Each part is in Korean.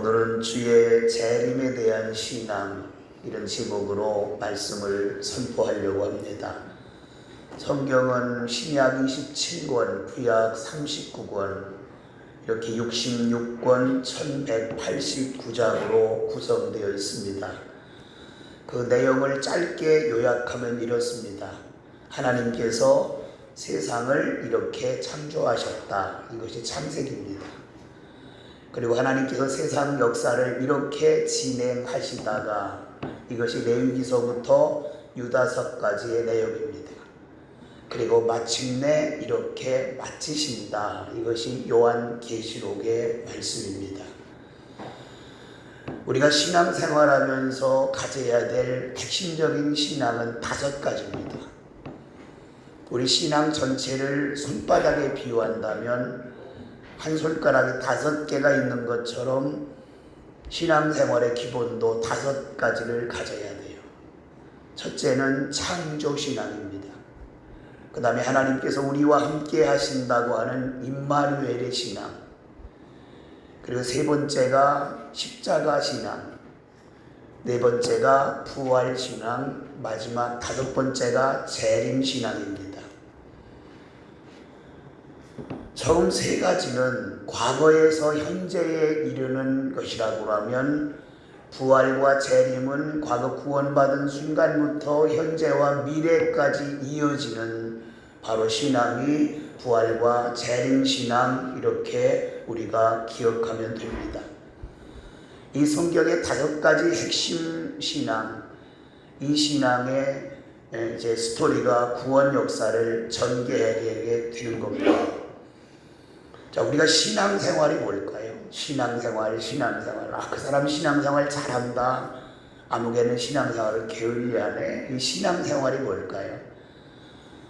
오늘은 주의 재림에 대한 신앙, 이런 제목으로 말씀을 선포하려고 합니다. 성경은 신약 27권, 구약 39권, 이렇게 66권 1189장으로 구성되어 있습니다. 그 내용을 짧게 요약하면 이렇습니다. 하나님께서 세상을 이렇게 창조하셨다. 이것이 창세기입니다. 그리고 하나님께서 세상 역사를 이렇게 진행하시다가 이것이 레위기서부터 유다서까지의 내용입니다. 그리고 마침내 이렇게 마치신다. 이것이 요한계시록의 말씀입니다. 우리가 신앙생활하면서 가져야 될 핵심적인 신앙은 5가지입니다. 우리 신앙 전체를 손바닥에 비유한다면 한 손가락에 5개가 있는 것처럼 신앙생활의 기본도 5가지를 가져야 돼요. 첫째는 창조신앙입니다. 그 다음에 하나님께서 우리와 함께 하신다고 하는 임마누엘의 신앙, 그리고 3번째가 십자가신앙, 4번째가 부활신앙, 마지막 5번째가 재림신앙입니다. 처음 3가지는 과거에서 현재에 이르는 것이라고 하면 부활과 재림은 과거 구원받은 순간부터 현재와 미래까지 이어지는 바로 신앙이 부활과 재림신앙, 이렇게 우리가 기억하면 됩니다. 이 성경의 5가지 핵심 신앙, 이 신앙의 이제 스토리가 구원 역사를 전개하게 되는 겁니다. 자, 우리가 신앙생활이 뭘까요? 신앙생활. 그 사람 신앙생활 잘한다. 아무개는 신앙생활을 게을리하네. 이 신앙생활이 뭘까요?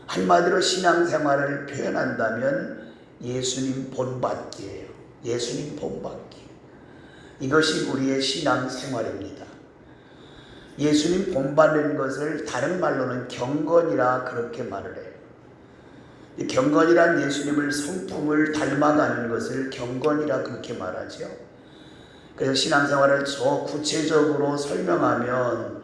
한마디로 신앙생활을 표현한다면 예수님 본받기예요. 예수님 본받기. 이것이 우리의 신앙생활입니다. 예수님 본받는 것을 다른 말로는 경건이라 그렇게 말을 해요. 이 경건이란 예수님을 성품을 닮아가는 것을 경건이라 그렇게 말하죠. 그래서 신앙생활을 더 구체적으로 설명하면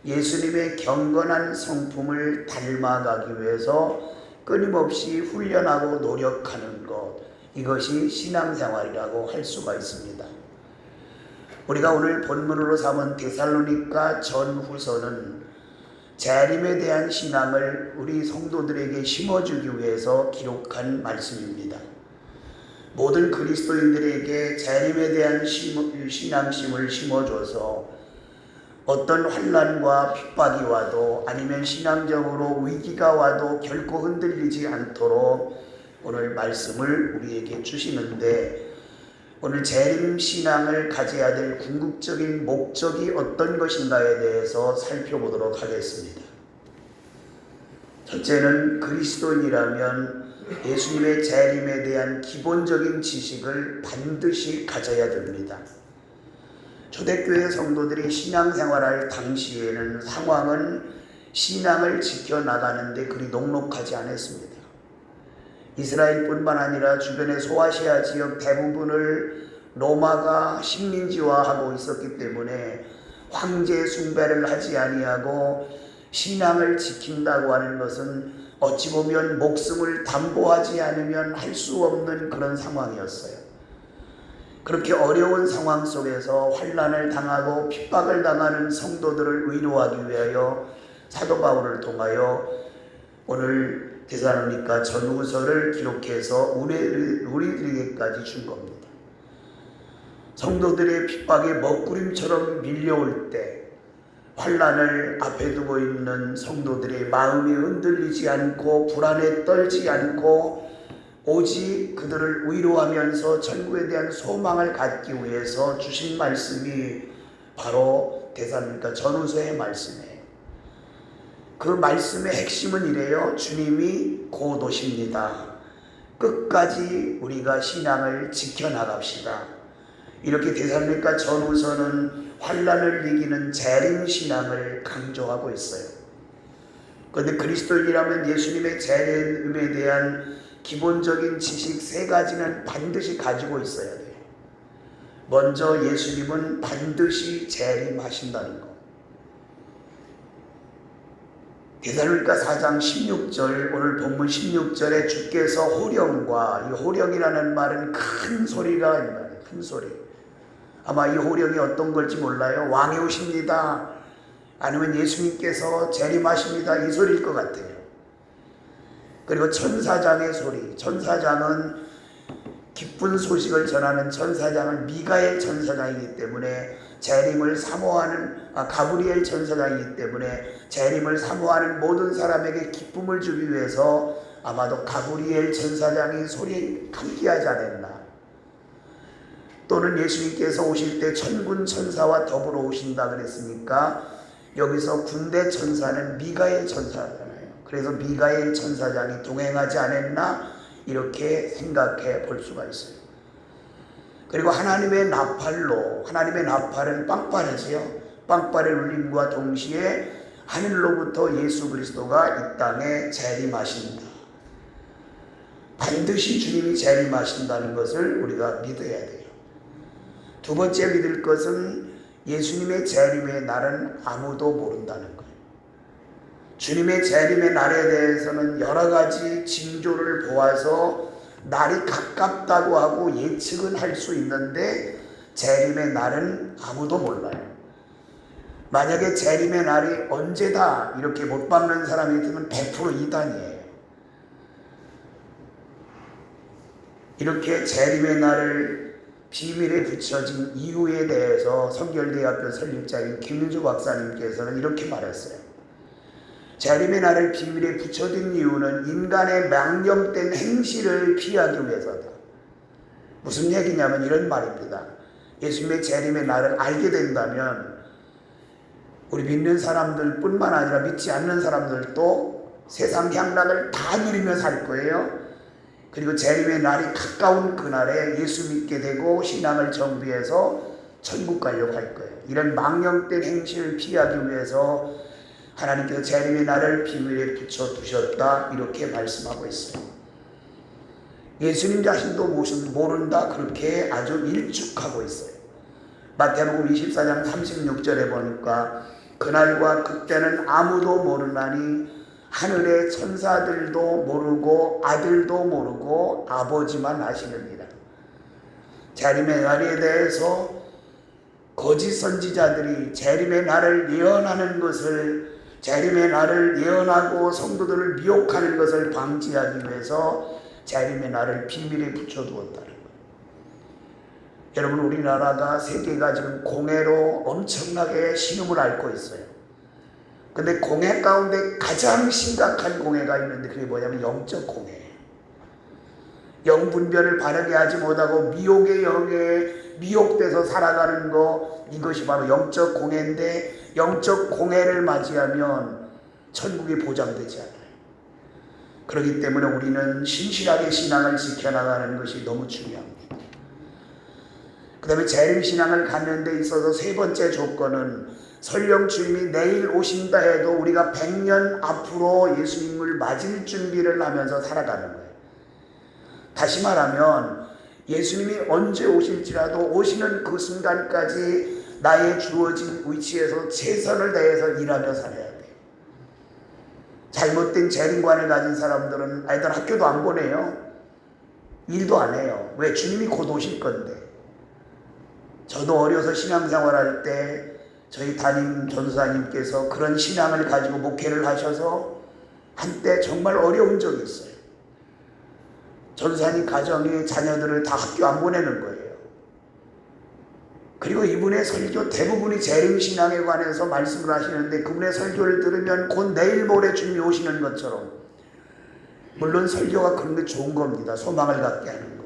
예수님의 경건한 성품을 닮아가기 위해서 끊임없이 훈련하고 노력하는 것, 이것이 신앙생활이라고 할 수가 있습니다. 우리가 오늘 본문으로 삼은 데살로니가 전후서는 재림에 대한 신앙을 우리 성도들에게 심어주기 위해서 기록한 말씀입니다. 모든 그리스도인들에게 재림에 대한 신앙심을 심어줘서 어떤 환난과 핍박이 와도 아니면 신앙적으로 위기가 와도 결코 흔들리지 않도록 오늘 말씀을 우리에게 주시는데, 오늘 재림 신앙을 가져야 될 궁극적인 목적이 어떤 것인가에 대해서 살펴보도록 하겠습니다. 첫째는 그리스도인이라면 예수님의 재림에 대한 기본적인 지식을 반드시 가져야 됩니다. 초대교회 성도들이 신앙생활할 당시에는 상황은 신앙을 지켜나가는데 그리 녹록하지 않았습니다. 이스라엘뿐만 아니라 주변의 소아시아 지역 대부분을 로마가 식민지화하고 있었기 때문에 황제 숭배를 하지 아니하고 신앙을 지킨다고 하는 것은 어찌 보면 목숨을 담보하지 않으면 할 수 없는 그런 상황이었어요. 그렇게 어려운 상황 속에서 환난을 당하고 핍박을 당하는 성도들을 위로하기 위하여 사도 바울을 통하여 오늘 데살로니가 전후서를 기록해서 우리들에게까지 준 겁니다. 성도들의 핍박이 먹구름처럼 밀려올 때 환난을 앞에 두고 있는 성도들의 마음이 흔들리지 않고 불안에 떨지 않고 오직 그들을 위로하면서 천국에 대한 소망을 갖기 위해서 주신 말씀이 바로 데살로니가 전후서의 말씀이에요. 그 말씀의 핵심은 이래요. 주님이 곧 오십니다. 끝까지 우리가 신앙을 지켜나갑시다. 이렇게 데살로니가 전후서는 환난을 이기는 재림 신앙을 강조하고 있어요. 그런데 그리스도인이라면 예수님의 재림에 대한 기본적인 지식 3가지는 반드시 가지고 있어야 돼요. 먼저 예수님은 반드시 재림하신다는 것. 데살로니가 4장 16절, 오늘 본문 16절에 주께서 호령과, 이 호령이라는 말은 큰 소리가 이 말이에요. 큰 소리. 아마 이 호령이 어떤 걸지 몰라요. 왕이 오십니다. 아니면 예수님께서 재림하십니다. 이 소리일 것 같아요. 그리고 천사장의 소리. 천사장은 기쁜 소식을 전하는 천사장은 미가엘 천사장이기 때문에 재림을 사모하는 가브리엘 천사장이기 때문에 재림을 사모하는 모든 사람에게 기쁨을 주기 위해서 아마도 가브리엘 천사장이 소리에 함께하지 않았나. 또는 예수님께서 오실 때 천군 천사와 더불어 오신다 그랬으니까 여기서 군대 천사는 미가엘 천사잖아요. 그래서 미가엘 천사장이 동행하지 않았나 이렇게 생각해 볼 수가 있어요. 그리고 하나님의 나팔로, 하나님의 나팔은 빵빠르지요. 빵빠르 울림과 동시에 하늘로부터 예수 그리스도가 이 땅에 재림하신다. 반드시 주님이 재림하신다는 것을 우리가 믿어야 돼요. 두 번째 믿을 것은 예수님의 재림의 날은 아무도 모른다는 거예요. 주님의 재림의 날에 대해서는 여러 가지 징조를 보아서 날이 가깝다고 하고 예측은 할 수 있는데 재림의 날은 아무도 몰라요. 만약에 재림의 날이 언제다 이렇게 못 박는 사람이 있으면 100% 이단이에요. 이렇게 재림의 날을 비밀에 붙여진 이유에 대해서 성결대학교 설립자인 김윤주 박사님께서는 이렇게 말했어요. 재림의 날을 비밀에 붙여둔 이유는 인간의 망령된 행실을 피하기 위해서다. 무슨 얘기냐면 이런 말입니다. 예수님의 재림의 날을 알게 된다면 우리 믿는 사람들 뿐만 아니라 믿지 않는 사람들도 세상 향락을 다 누리며 살 거예요. 그리고 재림의 날이 가까운 그날에 예수 믿게 되고 신앙을 정비해서 천국 가려고 할 거예요. 이런 망령된 행실을 피하기 위해서 하나님께서 재림의 날을 비밀에 붙여두셨다 이렇게 말씀하고 있어요. 예수님 자신도 모른다 그렇게 아주 일축하고 있어요. 마태복음 24장 36절에 보니까 그날과 그때는 아무도 모르나니 하늘의 천사들도 모르고 아들도 모르고 아버지만 아시느니라. 재림의 날에 대해서 거짓 선지자들이 재림의 날을 예언하는 것을 재림의 날을 예언하고 성도들을 미혹하는 것을 방지하기 위해서 재림의 날을 비밀에 붙여두었다는 거예요. 여러분 우리나라가 세계가 지금 공해로 엄청나게 신음을 앓고 있어요. 근데 공해 가운데 가장 심각한 공해가 있는데 그게 뭐냐면 영적 공해예요. 영분별을 바르게 하지 못하고 미혹의 영에 미혹돼서 살아가는 거 이것이 바로 영적 공해인데 영적 공해를 맞이하면 천국이 보장되지 않아요. 그렇기 때문에 우리는 신실하게 신앙을 지켜나가는 것이 너무 중요합니다. 그 다음에 재림신앙을 갖는 데 있어서 세 번째 조건은 설령 주님이 내일 오신다 해도 우리가 100년 앞으로 예수님을 맞을 준비를 하면서 살아가는 거예요. 다시 말하면 예수님이 언제 오실지라도 오시는 그 순간까지 나의 주어진 위치에서 최선을 다해서 일하며 살아야 돼요. 잘못된 재림관을 가진 사람들은 아이들 학교도 안 보내요. 일도 안 해요. 왜? 주님이 곧 오실 건데. 저도 어려서 신앙생활할 때 저희 담임 전도사님께서 그런 신앙을 가지고 목회를 하셔서 한때 정말 어려운 적이 있어요. 전도사님 가정에 자녀들을 다 학교 안 보내는 거예요. 그리고 이분의 설교 대부분이 재림신앙에 관해서 말씀을 하시는데 그분의 설교를 들으면 곧 내일 모레 주님이 오시는 것처럼, 물론 설교가 그런 게 좋은 겁니다. 소망을 갖게 하는 거.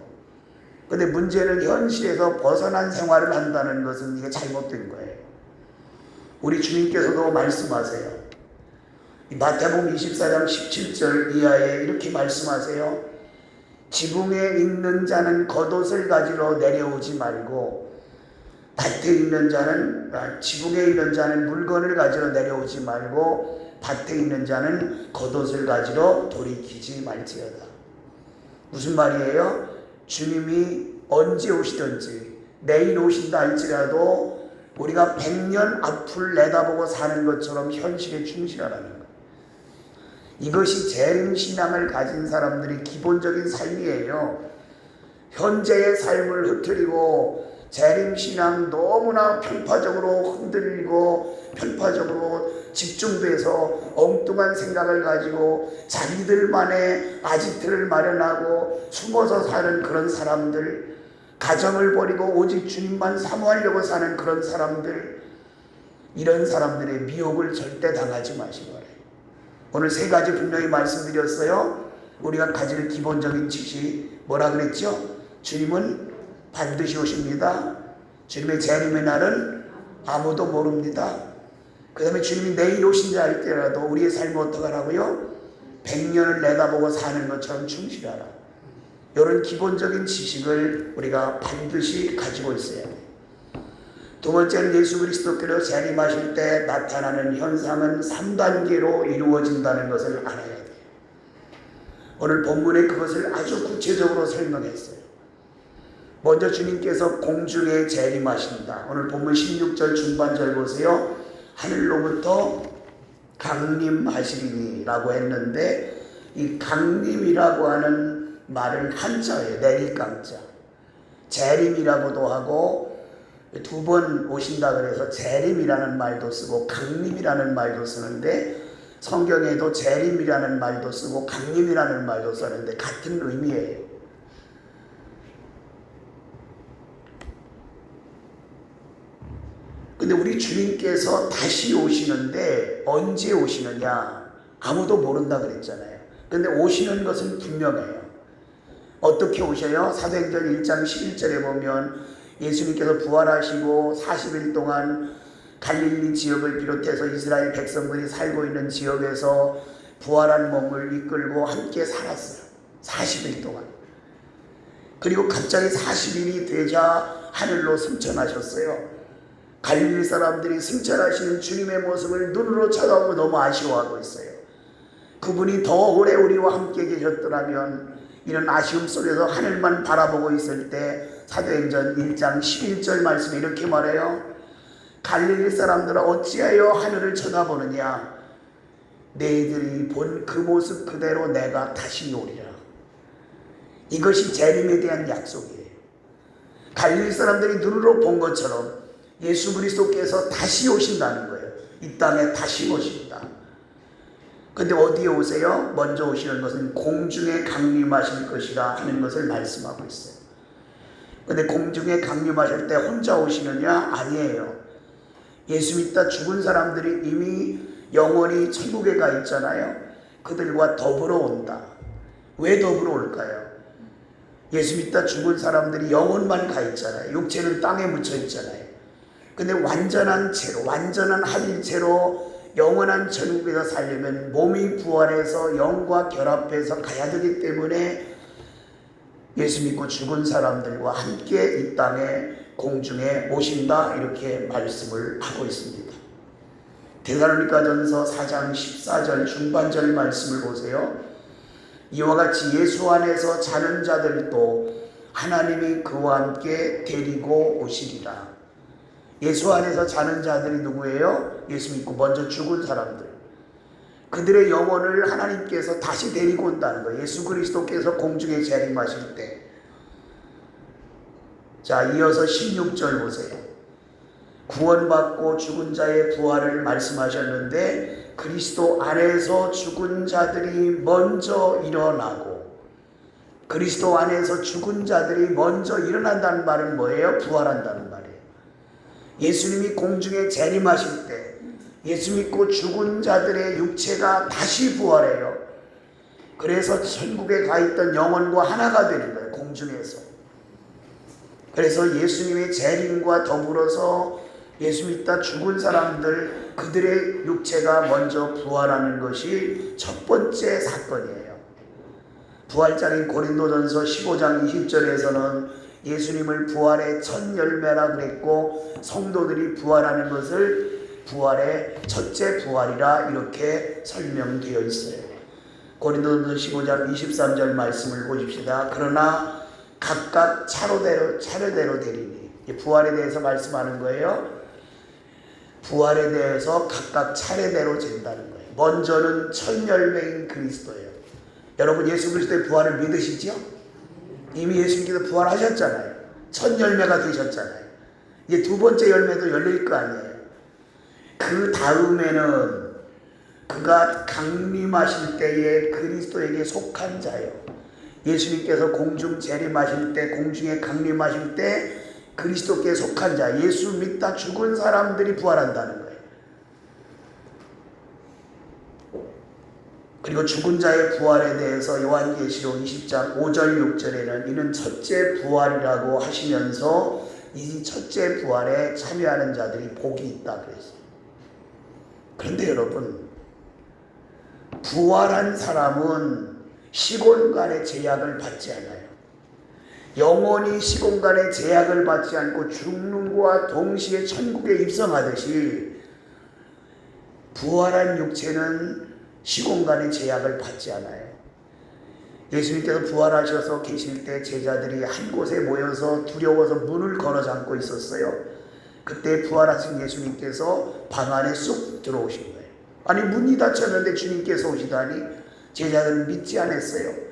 근데 문제는 현실에서 벗어난 생활을 한다는 것은 이게 잘못된 거예요. 우리 주님께서도 말씀하세요. 마태복음 24장 17절 이하에 이렇게 말씀하세요. 지붕에 있는 자는 겉옷을 가지러 내려오지 말고 밭에 있는 자는 지붕에 있는 자는 물건을 가지러 내려오지 말고 밭에 있는 자는 겉옷을 가지러 돌이키지 말지어다. 무슨 말이에요? 주님이 언제 오시든지 내일 오신다 할지라도 우리가 100년 앞을 내다보고 사는 것처럼 현실에 충실하라는 것. 이것이 재림신앙을 가진 사람들의 기본적인 삶이에요. 현재의 삶을 흐트리고 재림신앙 너무나 편파적으로 흔들리고 편파적으로 집중돼서 엉뚱한 생각을 가지고 자기들만의 아지트를 마련하고 숨어서 사는 그런 사람들, 가정을 버리고 오직 주님만 사모하려고 사는 그런 사람들, 이런 사람들의 미혹을 절대 당하지 마시기 바라요. 오늘 세 가지 분명히 말씀드렸어요. 우리가 가질 기본적인 지식 뭐라 그랬죠? 주님은 반드시 오십니다. 주님의 재림의 날은 아무도 모릅니다. 그 다음에 주님이 내일 오신다 할때라도 우리의 삶을 어떻게 하라고요? 100년을 내다보고 사는 것처럼 충실하라. 이런 기본적인 지식을 우리가 반드시 가지고 있어야 돼요. 두 번째는 예수 그리스도께서 재림하실 때 나타나는 현상은 3단계로 이루어진다는 것을 알아야 돼요. 오늘 본문에 그것을 아주 구체적으로 설명했어요. 먼저 주님께서 공중에 재림하신다. 오늘 본문 16절 중반절 보세요. 하늘로부터 강림하시리니 라고 했는데 이 강림이라고 하는 말은 한자예요. 내리강자. 재림이라고도 하고 두 번 오신다 그래서 재림이라는 말도 쓰고 강림이라는 말도 쓰는데 성경에도 재림이라는 말도 쓰고 강림이라는 말도 쓰는데 같은 의미예요. 근데 우리 주님께서 다시 오시는데 언제 오시느냐 아무도 모른다 그랬잖아요. 근데 오시는 것은 분명해요. 어떻게 오셔요? 사도행전 1장 11절에 보면 예수님께서 부활하시고 40일 동안 갈릴리 지역을 비롯해서 이스라엘 백성들이 살고 있는 지역에서 부활한 몸을 이끌고 함께 살았어요. 40일 동안. 그리고 갑자기 40일이 되자 하늘로 승천하셨어요. 갈릴리 사람들이 승천하시는 주님의 모습을 눈으로 쳐다보고 너무 아쉬워하고 있어요. 그분이 더 오래 우리와 함께 계셨더라면 이런 아쉬움 속에서 하늘만 바라보고 있을 때 사도행전 1장 11절 말씀에 이렇게 말해요. 갈릴리 사람들아 어찌하여 하늘을 쳐다보느냐. 너희들이 본 그 모습 그대로 내가 다시 오리라. 이것이 재림에 대한 약속이에요. 갈릴리 사람들이 눈으로 본 것처럼 예수 그리스도께서 다시 오신다는 거예요. 이 땅에 다시 오신다. 근데 어디에 오세요? 먼저 오시는 것은 공중에 강림하실 것이라 하는 것을 말씀하고 있어요. 근데 공중에 강림하실 때 혼자 오시느냐? 아니에요. 예수 믿다 죽은 사람들이 이미 영원히 천국에 가 있잖아요. 그들과 더불어 온다. 왜 더불어 올까요? 예수 믿다 죽은 사람들이 영혼만 가 있잖아요. 육체는 땅에 묻혀 있잖아요. 근데 완전한 채로, 완전한 합일체로 영원한 천국에서 살려면 몸이 부활해서 영과 결합해서 가야 되기 때문에 예수 믿고 죽은 사람들과 함께 이 땅에 공중에 오신다 이렇게 말씀을 하고 있습니다. 데살로니가전서 4장 14절 중반절 말씀을 보세요. 이와 같이 예수 안에서 자는 자들도 하나님이 그와 함께 데리고 오시리라. 예수 안에서 자는 자들이 누구예요? 예수 믿고 먼저 죽은 사람들. 그들의 영혼을 하나님께서 다시 데리고 온다는 거예요. 예수 그리스도께서 공중에 재림하실 때. 자, 이어서 16절 보세요. 구원받고 죽은 자의 부활을 말씀하셨는데 그리스도 안에서 죽은 자들이 먼저 일어나고, 그리스도 안에서 죽은 자들이 먼저 일어난다는 말은 뭐예요? 부활한다는 말이에요. 예수님이 공중에 재림하실 때 예수 믿고 죽은 자들의 육체가 다시 부활해요. 그래서 천국에 가 있던 영혼과 하나가 되는 거예요. 공중에서. 그래서 예수님의 재림과 더불어서 예수 믿다 죽은 사람들, 그들의 육체가 먼저 부활하는 것이 첫 번째 사건이에요. 부활장인 고린도전서 15장 20절에서는 예수님을 부활의 첫 열매라 그랬고 성도들이 부활하는 것을 부활의 첫째 부활이라 이렇게 설명되어 있어요. 고린도전서 15장 23절 말씀을 보십시다. 그러나 각각 차례대로 되리니 부활에 대해서 말씀하는 거예요. 부활에 대해서 각각 차례대로 잰다는 거예요. 먼저는 첫 열매인 그리스도예요. 여러분 예수 그리스도의 부활을 믿으시죠? 이미 예수님께서 부활하셨잖아요. 첫 열매가 되셨잖아요. 이제 두 번째 열매도 열릴 거 아니에요. 그 다음에는 그가 강림하실 때에 그리스도에게 속한 자요. 예수님께서 공중 재림하실 때, 공중에 강림하실 때 그리스도께 속한 자, 예수 믿다 죽은 사람들이 부활한다는 거예요. 그리고 죽은 자의 부활에 대해서 요한계시록 20장 5절 6절에는 이는 첫째 부활이라고 하시면서 이 첫째 부활에 참여하는 자들이 복이 있다 그랬어요. 그런데 여러분, 부활한 사람은 시공간의 제약을 받지 않아요. 영원히 시공간의 제약을 받지 않고 죽는 것과 동시에 천국에 입성하듯이 부활한 육체는 시공간의 제약을 받지 않아요. 예수님께서 부활하셔서 계실 때 제자들이 한 곳에 모여서 두려워서 문을 걸어 잠고 있었어요. 그때 부활하신 예수님께서 방 안에 쑥 들어오신 거예요. 아니 문이 닫혔는데 주님께서 오시다니 제자들은 믿지 않았어요.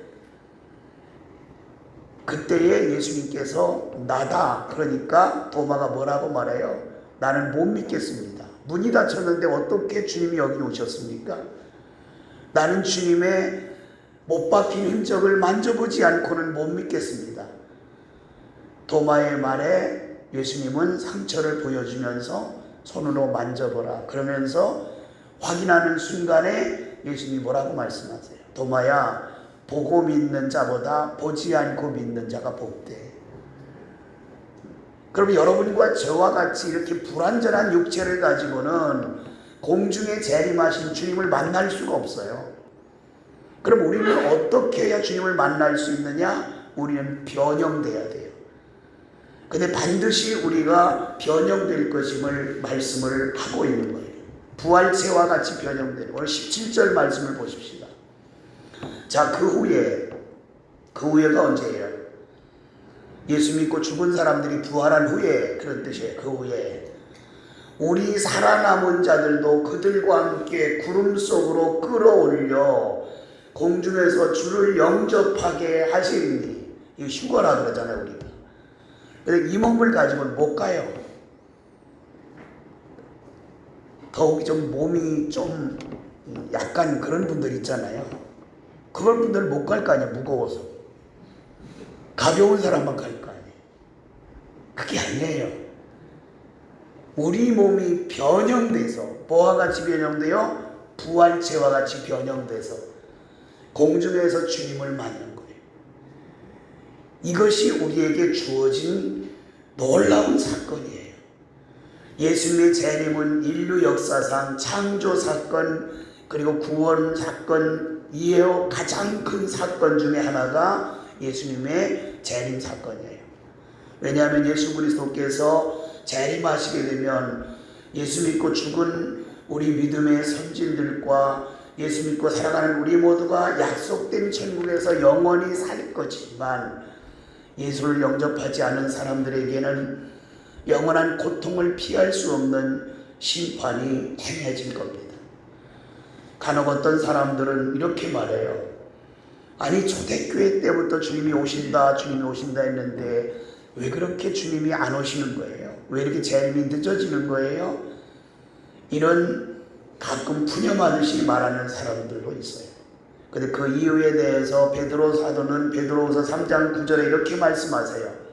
그때에 예수님께서 나다 그러니까 도마가 뭐라고 말해요? 나는 못 믿겠습니다. 문이 닫혔는데 어떻게 주님이 여기 오셨습니까? 나는 주님의 못 박힌 흔적을 만져보지 않고는 못 믿겠습니다. 도마의 말에 예수님은 상처를 보여주면서 손으로 만져보라 그러면서 확인하는 순간에 예수님이 뭐라고 말씀하세요? 도마야, 보고 믿는 자보다 보지 않고 믿는 자가 복돼. 그럼 여러분과 저와 같이 이렇게 불완전한 육체를 가지고는 공중에 재림하신 주님을 만날 수가 없어요. 그럼 우리는 어떻게 해야 주님을 만날 수 있느냐? 우리는 변형돼야 돼요. 근데 반드시 우리가 변형될 것임을 말씀을 하고 있는 거예요. 부활체와 같이 변형되는. 오늘 17절 말씀을 보십시다. 자, 그 후에가 언제예요? 예수 믿고 죽은 사람들이 부활한 후에, 그런 뜻이에요. 그 후에 우리 살아남은 자들도 그들과 함께 구름 속으로 끌어올려 공중에서 주를 영접하게 하시리니. 이거 휴거라 그러잖아요 우리가. 근데 이 몸을 가지고는 못 가요. 더욱이 좀 몸이 좀 약간 그런 분들 있잖아요. 그런 분들은 못 갈 거 아니에요. 무거워서. 가벼운 사람만 갈 거 아니에요. 그게 아니에요. 우리 몸이 변형돼서 뭐와 같이 변형돼요? 부활체와 같이 변형돼서 공중에서 주님을 만난 거예요. 이것이 우리에게 주어진 놀라운 사건이에요. 예수님의 재림은 인류 역사상 창조 사건 그리고 구원 사건 이에요 가장 큰 사건 중에 하나가 예수님의 재림 사건이에요. 왜냐하면 예수 그리스도께서 재림하시게 되면 예수 믿고 죽은 우리 믿음의 선진들과 예수 믿고 살아가는 우리 모두가 약속된 천국에서 영원히 살 거지만 예수를 영접하지 않은 사람들에게는 영원한 고통을 피할 수 없는 심판이 행해질 겁니다. 간혹 어떤 사람들은 이렇게 말해요. 아니 초대교회 때부터 주님이 오신다 했는데 왜 그렇게 주님이 안 오시는 거예요? 왜 이렇게 재림이 늦어지는 거예요? 이런 가끔 푸념하듯이 말하는 사람들도 있어요. 근데 그 이유에 대해서 베드로 사도는 베드로후서 3장 9절에 이렇게 말씀하세요.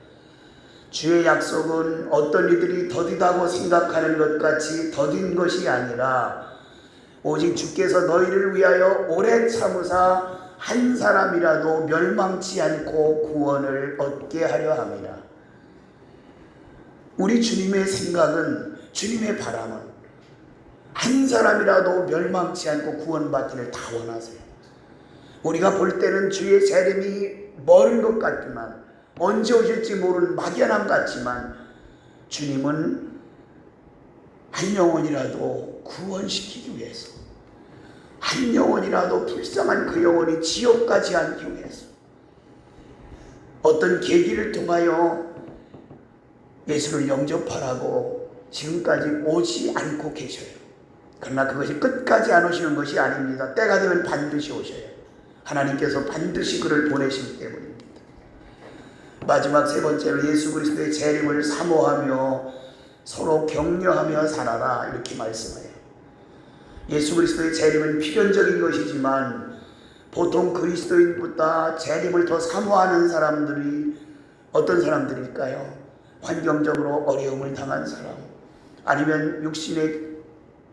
주의 약속은 어떤 이들이 더디다고 생각하는 것 같이 더딘 것이 아니라 오직 주께서 너희를 위하여 오래 참으사 한 사람이라도 멸망치 않고 구원을 얻게 하려 함이라. 우리 주님의 생각은, 주님의 바람은 한 사람이라도 멸망치 않고 구원받기를 다 원하세요. 우리가 볼 때는 주의 재림이 멀은 것 같지만, 언제 오실지 모르는 막연함 같지만 주님은 한 영혼이라도 구원시키기 위해서, 한 영혼이라도 불쌍한 그 영혼이 지옥 가지 않기 위해서 어떤 계기를 통하여 예수를 영접하라고 지금까지 오지 않고 계셔요. 그러나 그것이 끝까지 안 오시는 것이 아닙니다. 때가 되면 반드시 오셔요. 하나님께서 반드시 그를 보내시기 때문입니다. 마지막 세 번째로 예수 그리스도의 재림을 사모하며 서로 격려하며 살아라, 이렇게 말씀해요. 예수 그리스도의 재림은 필연적인 것이지만 보통 그리스도인보다 재림을 더 사모하는 사람들이 어떤 사람들일까요? 환경적으로 어려움을 당한 사람, 아니면 육신의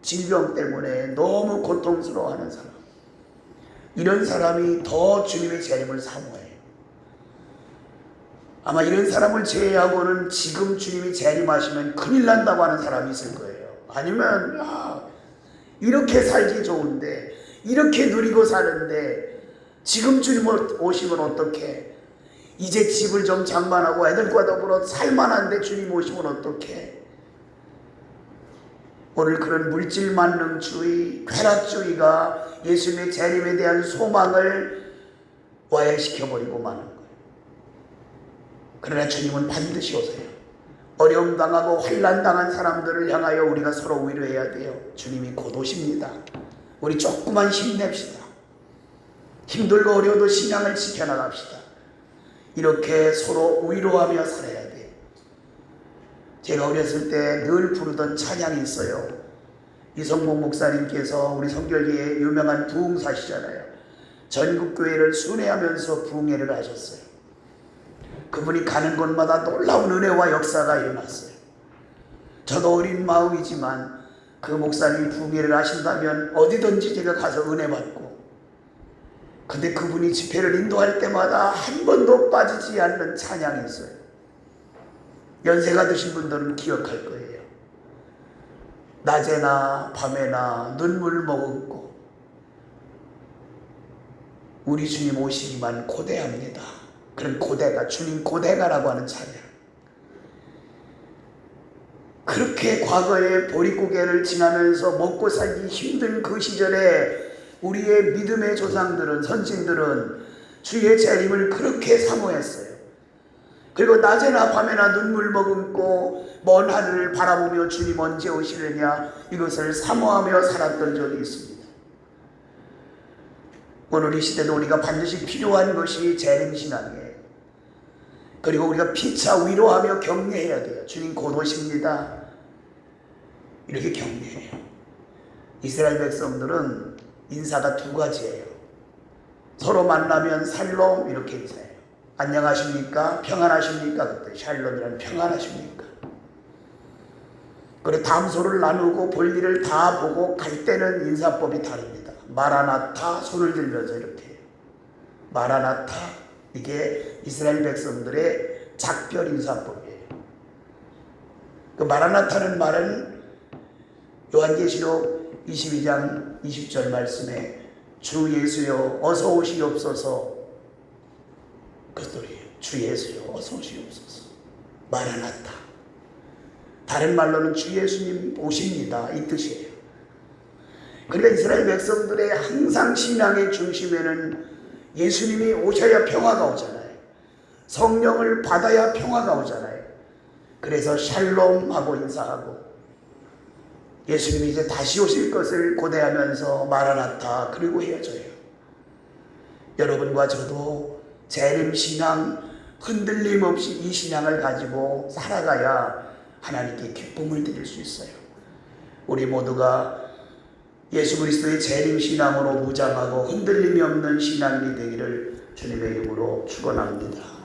질병 때문에 너무 고통스러워하는 사람, 이런 사람이 더 주님의 재림을 사모해요. 아마 이런 사람을 제외하고는 지금 주님이 재림하시면 큰일 난다고 하는 사람이 있을 거예요. 아니면 이렇게 살기 좋은데, 이렇게 누리고 사는데 지금 주님 오시면 어떡해? 이제 집을 좀 장만하고 애들과 더불어 살만한데 주님 오시면 어떡해? 오늘 그런 물질만능주의, 쾌락주의가 예수님의 재림에 대한 소망을 와해시켜버리고 마는 거예요. 그러나 주님은 반드시 오세요. 어려움 당하고 환난 당한 사람들을 향하여 우리가 서로 위로해야 돼요. 주님이 곧 오십니다. 우리 조금만 힘냅시다. 힘들고 어려워도 신앙을 지켜나갑시다. 이렇게 서로 위로하며 살아야 돼요. 제가 어렸을 때 늘 부르던 찬양이 있어요. 이성봉 목사님께서 우리 성결교회의 유명한 부흥사시잖아요. 전국교회를 순회하면서 부흥회를 하셨어요. 그분이 가는 곳마다 놀라운 은혜와 역사가 일어났어요. 저도 어린 마음이지만 그 목사님이 부흥회를 하신다면 어디든지 제가 가서 은혜 받고, 근데 그분이 집회를 인도할 때마다 한 번도 빠지지 않는 찬양이 있어요. 연세가 드신 분들은 기억할 거예요. 낮에나 밤에나 눈물 머금고 우리 주님 오시기만 고대합니다. 그런 고대가, 주님 고대가라고 하는 찬양. 그렇게 과거의 보릿고개를 지나면서 먹고 살기 힘든 그 시절에 우리의 믿음의 조상들은, 선진들은 주의 재림을 그렇게 사모했어요. 그리고 낮에나 밤에나 눈물 머금고 먼 하늘을 바라보며 주님 언제 오시느냐, 이것을 사모하며 살았던 적이 있습니다. 오늘 이 시대도 우리가 반드시 필요한 것이 재림신앙이에요. 그리고 우리가 피차 위로하며 격려해야 돼요. 주님 곧 오십니다. 이렇게 격려해요. 이스라엘 백성들은 인사가 두 가지예요. 서로 만나면 샬롬, 이렇게 인사해요. 안녕하십니까? 평안하십니까? 그때 샬롬이란 평안하십니까? 그리고 담소를 나누고 볼 일을 다 보고 갈 때는 인사법이 다릅니다. 마라나타, 손을 들면서 이렇게 해요. 마라나타, 이게 이스라엘 백성들의 작별 인사법이에요. 그 마라나타는 말은 요한계시록 22장 20절 말씀에 주 예수여 어서 오시옵소서, 그 소리예요. 주 예수여 어서 오시옵소서. 마라나타. 다른 말로는 주 예수님 오십니다, 이 뜻이에요. 그러니까 이스라엘 백성들의 항상 신앙의 중심에는 예수님이 오셔야 평화가 오잖아요. 성령을 받아야 평화가 오잖아요. 그래서 샬롬하고 인사하고, 예수님이 이제 다시 오실 것을 고대하면서 마라나타, 그리고 헤어져요. 여러분과 저도 재림신앙, 흔들림 없이 이 신앙을 가지고 살아가야 하나님께 기쁨을 드릴 수 있어요. 우리 모두가 예수 그리스도의 재림신앙으로 무장하고 흔들림이 없는 신앙이 되기를 주님의 이름으로 축원합니다.